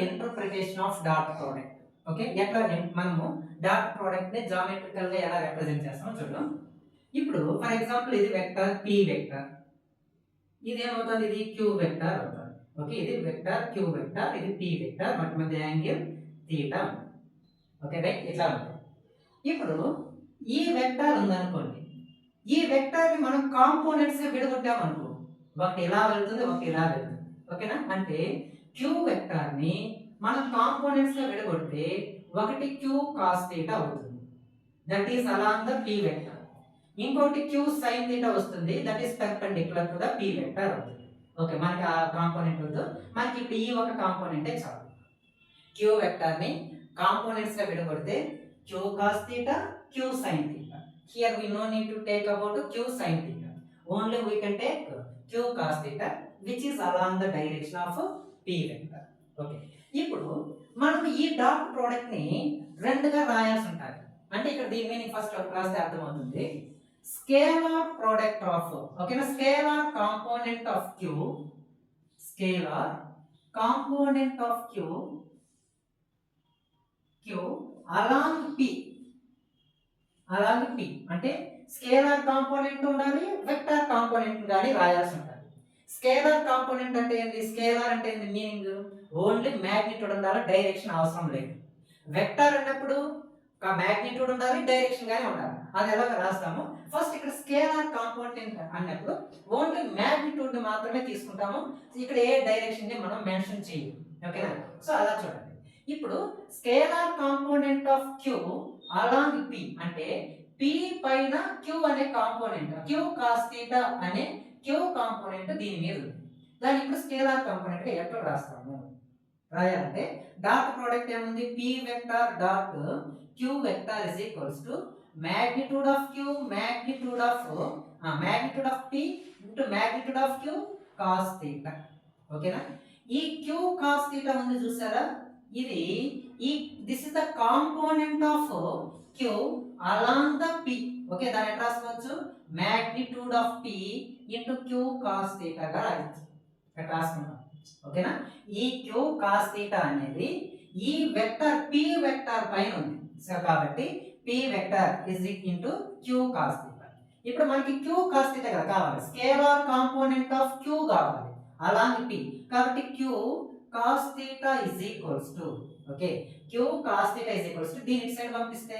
Interpretation of dot product. Okay, ఎట్లా మనము dot product ని జామెట్రికల్ గా ఎలా రిప్రజెంట్ చేస్తామో చూద్దాం. ఇప్పుడు ఫర్ ఎగ్జాంపుల్ ఇది వెక్టర్ p వెక్టర్, ఇది ఏమవుతుంది, ఇది q వెక్టర్ అవుతుంది. ఓకే, ఇది వెక్టర్ q వెక్టర్, ఇది p వెక్టర్, వాటి మధ్య యాంగిల్ θ. ఓకే రైట్, ఇట్లా ఉంటుంది. ఇప్పుడు ఈ వెక్టర్ ఉందనుకోండి, ఈ వెక్టర్ ని మనం కాంపోనెంట్స్ గా విడగొట్టాం అనుకో, ఒకటి ఇలా వెళ్తుంది, ఒకటి ఇలా వెళ్తుంది. ఓకేనా, అంటే q వెక్టర్ ని మనం కాంపోనెంట్స్ గా విడగొడితే ఒకటి q cos θ అవుతుంది, that is along the p vector. ఇంకోటి q sin θ వస్తుంది, that is perpendicular to the p vector అవుతుంది. ఓకే, మనకి ఆ కాంపోనెంట్ వద్దు, మనకి ఇప్పుడు ఈ ఒక కాంపోనెంటే చాలు. q వెక్టర్ ని కాంపోనెంట్స్ గా విడగొడితే q cos θ, q sin θ. Here we no need to take about q sin θ. Only we can take q cos θ, which is along the direction of p vector. Okay. ఇప్పుడు మనం ఈ dot product ని రెండుగా రాయాల్సి ఉంటుంది. అంటే ఇక్కడ దీని మీనింగ్ ఫస్ట్ రాస్తే అర్థమవుతుంది. స్కేలార్ ప్రోడక్ట్ ఆఫ్, ఓకేనా, scalar component of q, scalar component of q along p, along p అంటే స్కేలార్ కాంపోనెంట్ ఉండాలి, వెక్టార్ కాంపోనెంట్ గాని రాయాల్సి ఉంటుంది. స్కేలార్ కాంపోనెంట్ అంటే ఏంటి, స్కేలార్ అంటే ఏంటి మీనింగ్, ఓన్లీ మ్యాగ్నిట్యూడ్ ఉండాలి, డైరెక్షన్ అవసరం లేదు. వెక్టార్ అన్నప్పుడు మ్యాగ్నిట్యూడ్ ఉండాలి, డైరెక్షన్ గానే ఉండాలి. అది ఎలా రాస్తాము, ఫస్ట్ ఇక్కడ స్కేలార్ కాంపోనెంట్ అన్నప్పుడు ఓన్లీ మ్యాగ్నిట్యూడ్ ని మాత్రమే తీసుకుంటాము, ఇక్కడ ఏ డైరెక్షన్ ని మనం మెన్షన్ చేయము. ఓకేనా, సో అలా చూడండి. ఇప్పుడు scalar component of q along p అంటే p పైన q అనే కాంపోనెంట్, q cos θ అనే q కాంపోనెంట్ దీని మీద ఉంది. దాన్ని ఇప్పుడు స్కేలార్ కాంపోనెంట్ గా ఎట్లా రాస్తాము, రాయాలంటే డాట్ ప్రోడక్ట్ ఏముంది, p vector dot q vector is equals to magnitude of q, magnitude of p into magnitude of q cos θ. ఓకేనా, ఈ q cos θ ఉంది చూసారా, ఇది ఈ this is the component of q along the p. Okay, దాన్ని ఎట్లా రాసుకోవచ్చు, magnitude of p into q cos θ గా రాయొచ్చు. ఇక్కడ రాసుకుందాం. ఓకేనా, ఈ q cos θ అనేది ఈ వెక్టర్ p వెక్టర్ పైన ఉంది, సో కాబట్టి p vector is into q cos θ. ఇప్పుడు మనకి q cos θ కదా కావాలి, స్కేలార్ కాంపోనెంట్ ఆఫ్ q కావాలి అలాంగ్ p, కాబట్టి q cos θ is equals to, okay, q cos θ is equals to దీని సైడ్ పంపిస్తే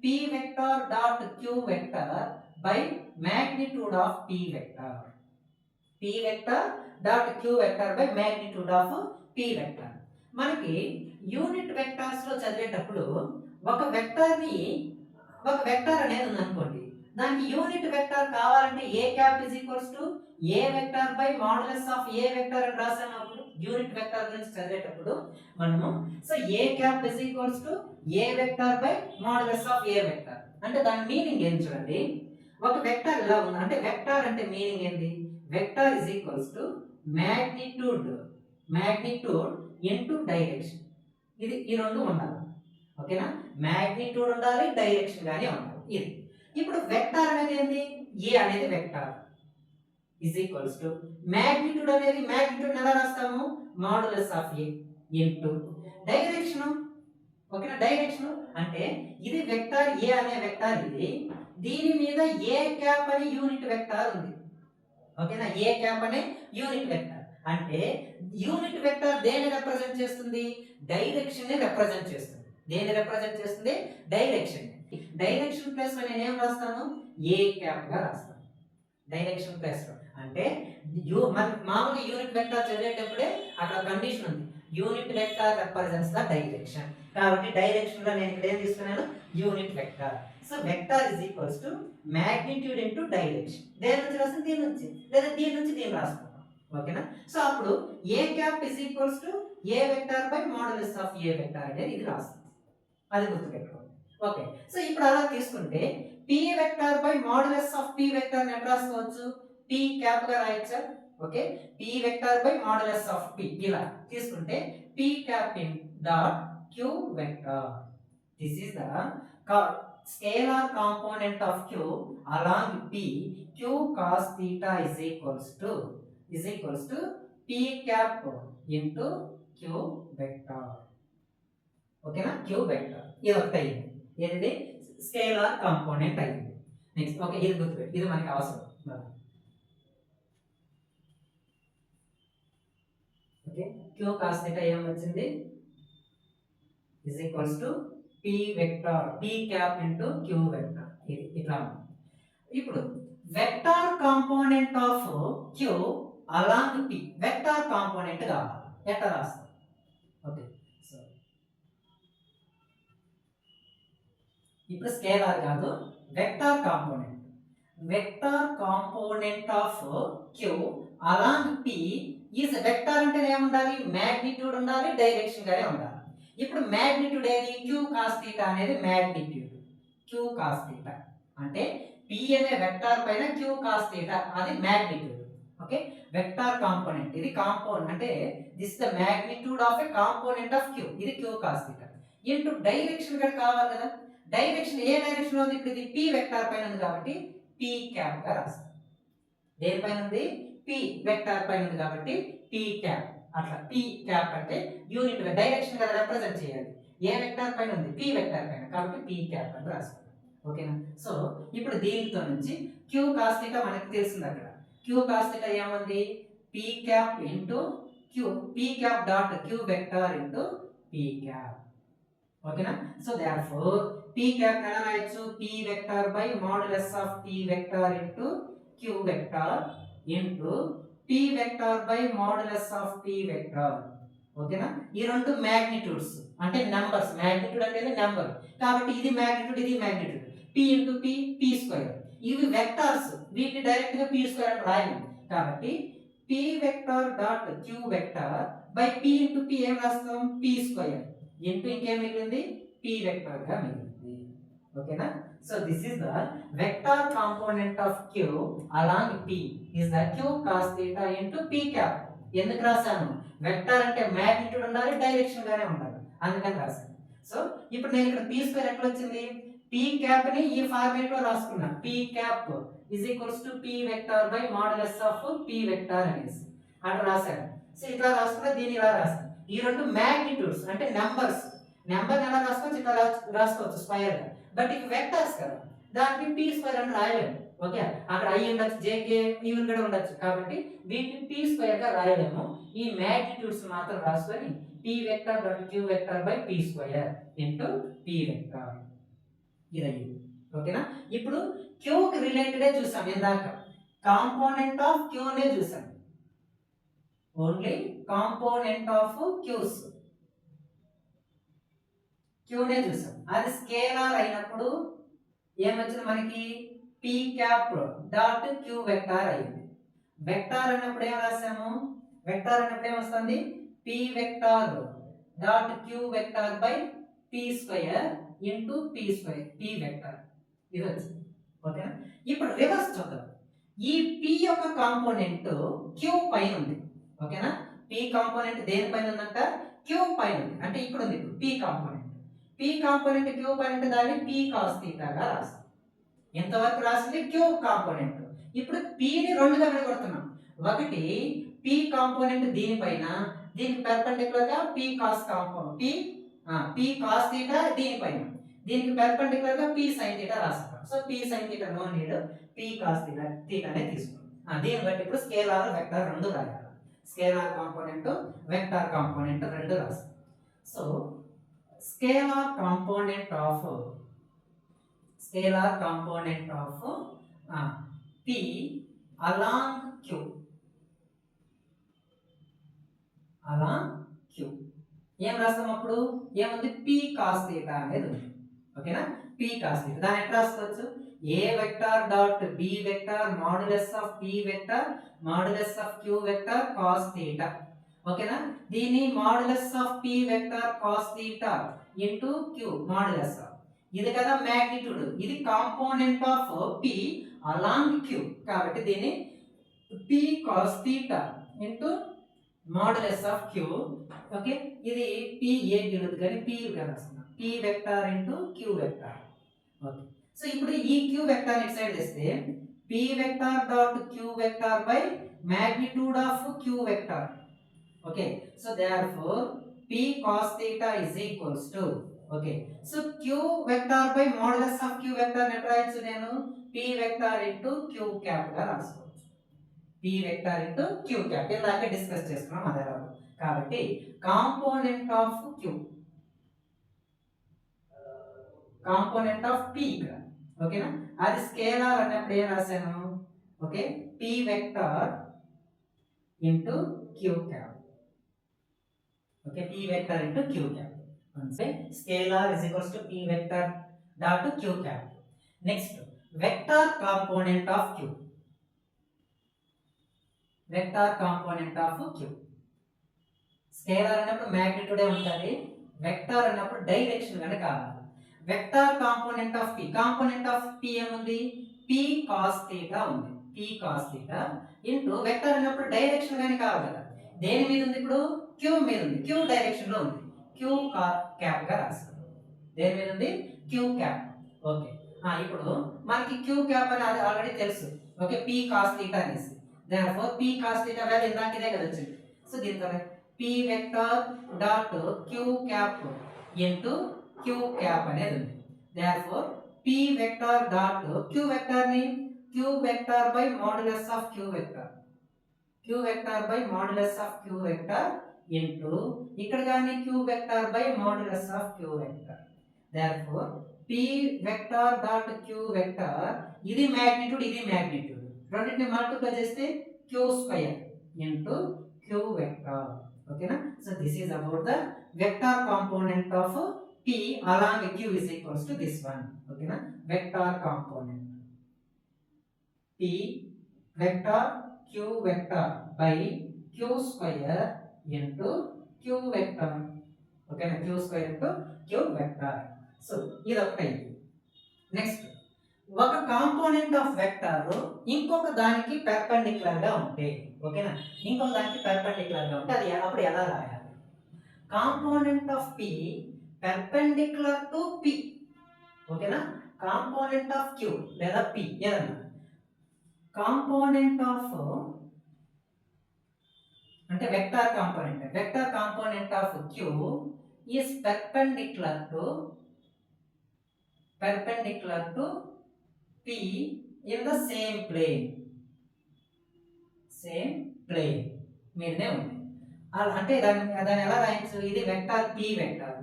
p vector dot q vector by magnitude of p vector, p vector dot q vector by magnitude of p vector. మనకి unit vectors లో చదివేటప్పుడు ఒక vector అనేది ఉంది అనుకోండి, దానికి యూనిట్ వెక్టర్ కావాలంటే a cap is equals to a vector by modulus of a vector అని రాసాము. యూనిట్ వెక్టర్ గురించి చదివేటప్పుడు మనము so a cap is equals to a vector by modulus of a vector అంటే దాని మీనింగ్ ఏం చూడండి, ఒక వెక్టర్ ఇలా ఉంది అంటే వెక్టర్ అంటే మీనింగ్ ఏంది, vector is equals to magnitude into direction. ఇది ఈ రెండు ఉండాలి. ఓకేనా, మాగ్నిట్యూడ్ ఉండాలి, డైరెక్షన్ గానే ఉండాలి. ఇది ఇప్పుడు వెక్టర్ అనేది ఏంది, a అనేది vector is equals to magnitude అనేది మాగ్నిట్యూడ్ ఎలా రాస్తాము, modulus of a into direction. ఓకేనా, డైరెక్షన్ అంటే ఇది వెక్టర్ a అనే వెక్టర్, ఇది దీని మీద a క్యాప్ అనే యూనిట్ వెక్టర్ ఉంది. ఓకేనా, a క్యాప్ అనే యూనిట్ వెక్టర్ అంటే యూనిట్ వెక్టర్ దేన్ని రిప్రజెంట్ చేస్తుంది, డైరెక్షన్ ని రిప్రజెంట్ చేస్తుంది. దేన్ని రిప్రజెంట్ చేస్తుంది, డైరెక్షన్. డైరెక్షన్ ప్లస్ లో నేను ఏం రాస్తాను, a క్యాప్ గా రాస్తాను. డైరెక్షన్ ప్లస్ లో అంటే మామూలుగా యూనిట్ వెక్టర్ చదివేటప్పుడే అక్కడ కండిషన్ ఉంది, unit vector represents the direction, కాబట్టి డైరెక్షన్ లో నేను ఇక్కడ ఏం తీసుకున్నాను, unit vector. So vector is equals to magnitude into direction. దేని నుంచి రాస్తాను, దీని నుంచి, లేదా దీని నుంచి దీన్ని రాసుకుంటాం. ఓకేనా, సో అప్పుడు a cap is equals to a vector by modulus of a vector అనేది ఇది రాస్తాం, అది గుర్తుపెట్టుకోండి. ఓకే, సో ఇప్పుడు అలా తీసుకుంటే p vector by modulus of p vector ని ఎట్లా రాసుకోవచ్చు, p క్యాప్ గా రాయొచ్చా. Okay, p vector by modulus of p ఇలా తీసుకుంటే p cap in dot q vector, this is the scalar component of q along p, q cos theta is equals to p cap into Q vector. ఓకేనా, Q vector ఇది ఒకటి అయింది. ఏది scalar component అయింది. Next okay, ఇది గుర్తుపెట్టి, ఇది మనకి అవసరం. ఓకే, క్యూ కాస్ థీటా ఏం వచ్చింది is equals to p vector p cap into q vector. ఇది ఇట్లా ఉంది. ఇప్పుడు vector component of q along p vector component కావాలి. ఎట్లా రాస్తాం? ఓకే, సో ఇప్పుడు స్కేలార్ కాదు, vector component. Vector component of q along p is vector అంటే ఏముండాలి? మ్యాగ్నిట్యూడ్ ఉండాలి, డైరెక్షన్ గానే ఉండాలి. ఇప్పుడు మ్యాగ్నిట్యూడ్ ఏది? q cos θ అనేది మ్యాగ్నిట్యూడ్. q cos θ అంటే p అనే వెక్టార్ పైన q cos θ అది మ్యాగ్నిట్యూడ్. ఓకే, వెక్టార్ కాంపోనెంట్ ఇది కాంపోనెంట్ అంటే this the magnitude of a component of q, ఇది q cos θ. ఇంటూ డైరెక్షన్ కూడా కావాలి కదా. డైరెక్షన్ ఏ డైరెక్షన్ ఉంది? ఇప్పుడు ఇది p వెక్టార్ పైన ఉంది కాబట్టి p క్యాప్ గా రాస్తాం. దేనిపైన ఉంది? p వెక్టార్ పైన ఉంది కాబట్టి p క్యాప్. అట్లా p క్యాప్ అంటే యూనిట్ డైరెక్షన్ కదా రిప్రజెంట్ చేయాలి. ఏ వెక్టార్ పైన ఉంది? p వెక్టార్ పైన కాబట్టి p క్యాప్ అని రాస్తాం. ఓకేనా, సో ఇప్పుడు దీనితో నుంచి q cos θ మనకు తెలిసింది. అక్కడ q cos θ ఏముంది? p cap into q, p cap dot q vector into p cap. ఓకేనా, సో దేర్ఫోర్ p క్యాప్ ఎలా రాయొచ్చు? p vector by modulus of p vector into q vector into p vector by modulus of p vector. ఓకేనా, ఈ రెండు magnitudes అంటే numbers. Magnitude అంటే number కాబట్టి ఇది మ్యాగ్నిట్యూడ్, ఇది magnitude. p into p, p square. ఇవి వెక్టార్స్, వీటిని డైరెక్ట్ గా p స్క్వేర్ అని రాయలేము కాబట్టి p vector dot q vector by p into p ఏం రాస్తాం? p స్క్వేర్ ఇంటూ ఇంకేం మిగిలింది? p వెక్టార్ గా మిగిలింది. ఓకేనా, so this is the vector component of q along p is the q cos theta into p cap. ఎందుకు రాశాను? Vector అంటే మ్యాగ్నిట్యూడ్ ఉండాలి, డైరెక్షన్ గానే ఉండాలి, అందుకని రాశాను. సో ఇప్పుడు నేను ఇక్కడ p స్క్వేర్ ఎట్లా వచ్చింది? p క్యాప్ ని ఈ ఫార్మాట్ లో రాసుకున్నా. p cap is equals to p vector by modulus of p vector అనేసి అట్లా రాశాను. సో ఇట్లా రాసుకున్నా, దీన్ని ఇలా రాశాను. ఈ రెండు మ్యాగ్నిట్యూడ్స్ అంటే నెంబర్స్. నెంబర్ ఎలా రాసుకోవచ్చు? ఇట్లా రాసుకోవచ్చు స్క్వేర్ గా. బట్ ఇవి వెక్టర్స్ కదా, దానికి p స్క్వేర్ అని రాయలేము. ఓకే, అక్కడ i ఉండొచ్చు, jk ఈవెన్ కూడా ఉండొచ్చు కాబట్టి వీటిని p స్క్వేర్ గా రాయలేము. ఈ మ్యాగ్నిట్యూడ్స్ మాత్రం రాసుకొని p vector dot q vector by p square into p vector ఇది. ఓకేనా, ఇప్పుడు q కి రిలేటెడ్ చూసాం ఇందాక. కాంపోనెంట్ ఆఫ్ q నే చూసాం. Only component of q's q నే చూసాం. అది స్కేలార్ అయినప్పుడు ఏమొచ్చింది మనకి? p cap dot q vector అయింది. వెక్టార్ అన్నప్పుడు ఏం రాసాము? వెక్టార్ అన్నప్పుడు ఏమొస్తుంది? p vector dot q vector by p square into p square, p vector ఇది వచ్చింది. ఓకేనా, ఇప్పుడు రివర్స్ చూద్దాం. ఈ p యొక్క కాంపోనెంట్ q పైన ఉంది. ఓకేనా, p కాంపోనెంట్ దేనిపైన ఉందంట? q పైన ఉంది. అంటే ఇక్కడ ఉంది p component. p component q పైన దాన్ని p cos θ గా రాస్తాం. ఎంతవరకు రాసింది? q component. ఇప్పుడు p ని రెండుగా విడగొడుతున్నాం. ఒకటి p కాంపోనెంట్ దీనిపైన, దీనికి పెర్పెండిక్యులర్ గా p cos component p cos θ దీనిపైన, దీనికి పెర్పెండిక్యులర్ గా p sin θ రాస్తాం. So p sin θ no need, p cos θ నే తీసుకున్నాం. దీన్ని బట్టి ఇప్పుడు స్కేలార్ వెక్టార్ రెండు రాయాలి. స్కేలార్ కాంపోనెంట్ వెక్టార్ కాంపోనెంట్ రెండు రాస్తాం. So scalar component of p along q ఏం రాస్తాం? అప్పుడు ఏముంది? p cos θ అనేది ఉంది. ఓకేనా, p cos θ దాన్ని ఎట్లా రాసుకోవచ్చు? a vector dot b vector modulus of p vector modulus of q vector cos θ. ఓకేనా, దీని modulus of p vector cos θ into q modulus of ఇది కదా మ్యాగ్నిట్యూడ్, ఇది component of p along q కాబట్టి దీన్ని p cos θ into modulus of q. Okay, ఇది p ఏ గినది కానీ p గా రాస్తున్నాం. p vector into q vector. Okay, so ఇప్పుడు ఈ q వెక్టార్ ఇటు సైడ్ తెస్తే p vector dot q vector by magnitude of q vector. Okay so therefore p cos theta is equals to okay so q vector by modulus of q vector ఎట్లా రాయొచ్చు నేను p vector into q cap గా రాసుకోవచ్చు p vector into q cap ఇందాక discuss చేసుకున్నాం అదే రాదు కాబట్టి component of q component of p ఇక్కడ ఓకేనా అది స్కేలార్ అన్నప్పుడు ఏం రాశాను okay p vector into q cap okay p vector into q cap అంటే scalar is equals to p vector dot q cap next vector component of q vector component of q scalar అన్నప్పుడు మ్యాగ్నిట్యూడే ఉంటుంది vector అన్నప్పుడు direction గానే కావాలి vector component of p ఏముంది p cos theta ఉంది p cos theta into vector అన్నప్పుడు direction గానే కావాలి కదా దేని మీద ఉంది ఇప్పుడు q మీద ఉంది q డైరెక్షన్ లో ఉంది q క్యాప్ గా రాస్తాం దేని మీద ఉంది q క్యాప్ ఓకే ఇప్పుడు మనకి q క్యాప్ అని ఆల్రెడీ తెలుసు ఓకే p cos theta అనేసి therefore p cos theta value ఇందాక ఇదే కదా వచ్చింది సో దీని తర్వాత p vector dot q cap into q cap అనేది ఉంది therefore p vector dot q vector ని q vector by modulus of q vector q vector by modulus of q vector into ఇక్కడ గాని q vector by modulus of q vector therefore p vector dot q vector ఇది magnitude రెండింటిని multiply చేస్తే q square into q vector ఓకేనా so this is about the vector component of p along q is equals to this one ఓకేనా vector component p vector q vector by q square into q vector ఓకేనా q square into q vector so ఇది ఒకటైంది next ఒక component of vector ఇంకొక దానికి perpendicular గా ఉంటే ఓకేనా ఇంకొక దానికి పెర్పెండిక్యులర్ గా ఉంటే అది అప్పుడు ఎలా రాయాలి component of p perpendicular to p ఓకేనా కాంపోనెంట్ ఆఫ్ q లేదా p ఏదన్నా కాంపోనెంట్ ఆఫ్ అంటే vector component of q is perpendicular to p in the same plane మీదనే ఉంది అంటే దాన్ని ఎలా రాయొచ్చు ఇది వెక్టార్ p వెక్టార్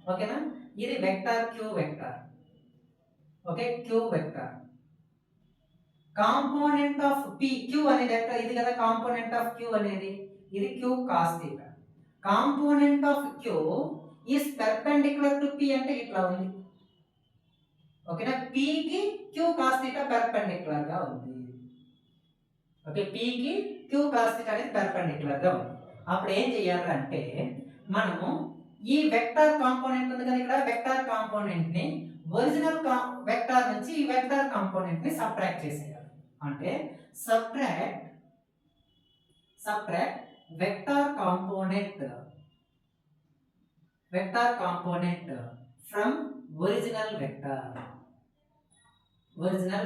ఓకేనా ఇది vector q vector okay q vector component of p q అనేది ఎక్కడ ఇది కదా కాంపోనెంట్ ఆఫ్ q అనేది ఇది q cos theta component of q is perpendicular to p అంటే ఇట్లా ఉంది ఓకేనా p కి q cos theta perpendicular గా ఉంది ఓకే p కి q cos theta అనేది perpendicular గా ఉంది అప్పుడు ఏం చేయాలంటే మనము ఈ వెక్టార్ కాంపోనెంట్ ఉంది కదా ఇక్కడ వెక్టార్ కాంపోనెంట్ ని ఒరిజినల్ వెక్టార్ నుంచి ఈ వెక్టార్ కాంపోనెంట్ ని సబ్ట్రాక్ట్ చేసేయాలి అంటే subtract vector component from original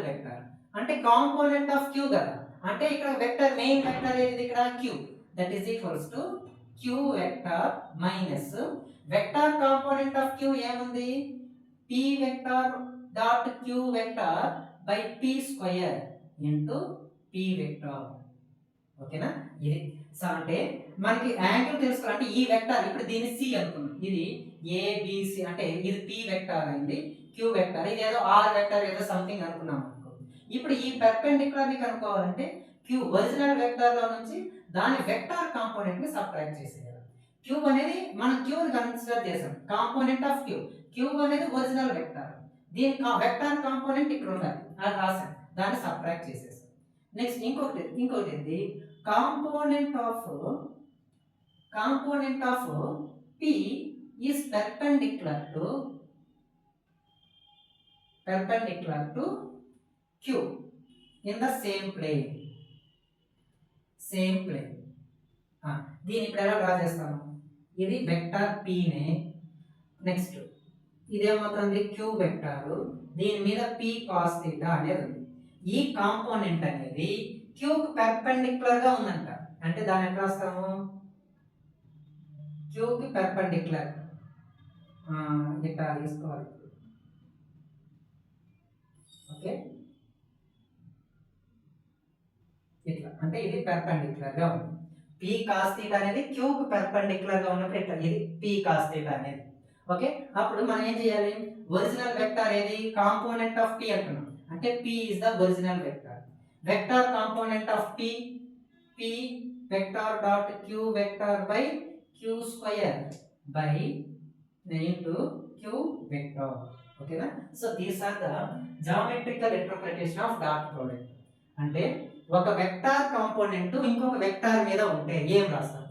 vector అంటే కాంపోనెంట్ ఆఫ్ q కదా అంటే ఇక్కడ వెక్టర్ మెయిన్ వెక్టర్ ఏది ఇక్కడ q that is equals to q vector minus vector component of q ఏముంది p vector dot q vector by p square into p vector ఓకేనా ఇది so అంటే మనకి యాంగిల్ తెలుసుకోవాలంటే ఈ వెక్టర్ ఇప్పుడు దీన్ని c అనుకున్నాం ఇది a b c అంటే ఇది p వెక్టర్ అయింది q వెక్టర్ ఇది ఏదో r వెక్టర్ ఏదో సంథింగ్ అనుకున్నాం అనుకో ఇప్పుడు ఈ పెర్పెండిక్యులర్ ని కనుక్కోవాలంటే q ఒరిజినల్ వెక్టర్ లో నుంచి దాని వెక్టర్ కాంపోనెంట్ ని సబ్ట్రాక్ట్ చేసేయాలి q అనేది మనం q ని కన్సిడర్ చేసాం కాంపోనెంట్ ఆఫ్ q అనేది ఒరిజినల్ వెక్టర్ దీని వెక్టర్ కాంపోనెంట్ ఇక్కడ ఉండాలి అది రాసాం దాన్ని సబ్ట్రాక్ట్ చేసేసాం నెక్స్ట్ ఇంకొకటి ఏంటి component of p is perpendicular to q in the same plane దీని ఇప్పుడు ఎలా డ్రా చేస్తాము ఇది వెక్టర్ p నే నెక్స్ట్ ఇదేమవుతుంది q వెక్టర్ దీని మీద p cos theta అనేది ఉంది ఈ కాంపోనెంట్ అనేది q కు పెర్పెండిక్యులర్ గా ఉందంట అంటే దాన్ని ఎట్లా రాస్తాము క్యూకి పెర్పెండిక్యులర్ ఇట్లా తీసుకోవాలి. ఓకే, ఇట్లా అంటే ఇది పెర్పెండిక్యులర్ గా ఉంది. పీ కాస్ థీటా అనేది క్యూకి పెర్పెండిక్యులర్ గా ఉన్నప్పుడు ఇట్లా ఇది పీ కాస్ థీటా అనేది. ఓకే, అప్పుడు మనం ఏం చేయాలి? ఒరిజినల్ వెక్టర్ ఏది? కాంపోనెంట్ ఆఫ్ పీ అంటున్నాం. అంటే p is the original vector. Vector component of p, p vector dot q vector by q square by into q vector. ఓకేనా? So these are the geometrical interpretation of dot product. అంటే ఒక vector component ఇంకొక vector మీద ఉంటే ఏం రాస్తాం?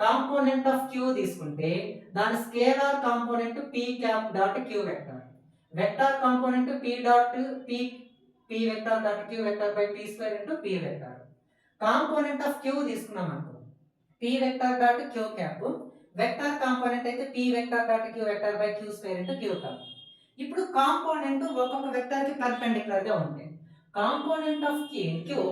Component of q తీసుకుంటే దాని scalar component p cap dot q vector, vector component p dot p p vector dot q vector by p square into p vector. Component of q తీసుకున్నాం అనుకో, p vector dot q cap, vector component అయితే p vector dot q vector by q square into q cap. ఇప్పుడు component ఒక్కొక్క vector కి perpendicular గా ఉంటాయి. Component of q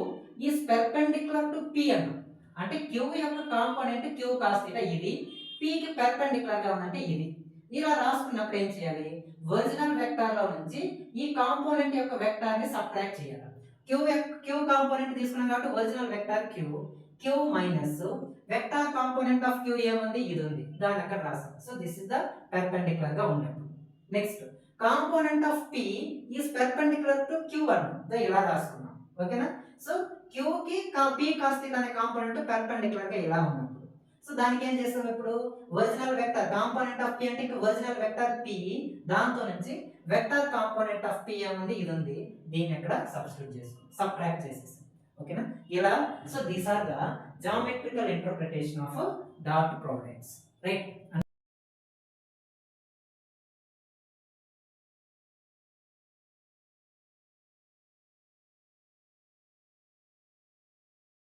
is perpendicular to p అన్నాం. అంటే క్యూ యొక్క కాంపోనెంట్ క్యూ కాస్ థీటా ఇది, పీ కి పెర్పెండిక్యులర్ గా ఉందంటే ఇది. ఇలా రాసుకున్నప్పుడు ఏం చేయాలి? ఒరిజినల్ వెక్టార్ లో నుంచి ఈ కాంపోనెంట్ యొక్క వెక్టార్ ని సబ్ట్రాక్ట్ చేయాలి. క్యూ కాంపోనెంట్ తీసుకున్నాం కాబట్టి original vector Q minus vector component of Q ఏముంది? ఇది ఉంది, దాన్ని అక్కడ రాసాం. So this is the perpendicular గా ఉన్నప్పుడు. Next component of P is perpendicular to Q అన్నాం, ఇలా రాసుకున్నాం. ఓకేనా? సో క్యూ కి పీ కాస్ థీటా అనే కాంపోనెంట్ పెర్పెండిక్యులర్ గా ఇలా ఉన్నప్పుడు సో దానికి ఏం చేస్తాం? ఇప్పుడు original vector component of P అంటే ఇంకా ఒరిజినల్ వెక్టర్ పీ, దాంతో నుంచి వెక్టర్ కాంపోనెంట్ ఆఫ్ పీ ఏముంది? ఇది ఉంది, దీన్ని ఇక్కడ సబ్స్టిట్యూట్ చేసుకో, సబ్ట్రాక్ట్ చేసేసాం. ఓకేనా? ఇలా so these are the geometrical interpretation of dot products, right?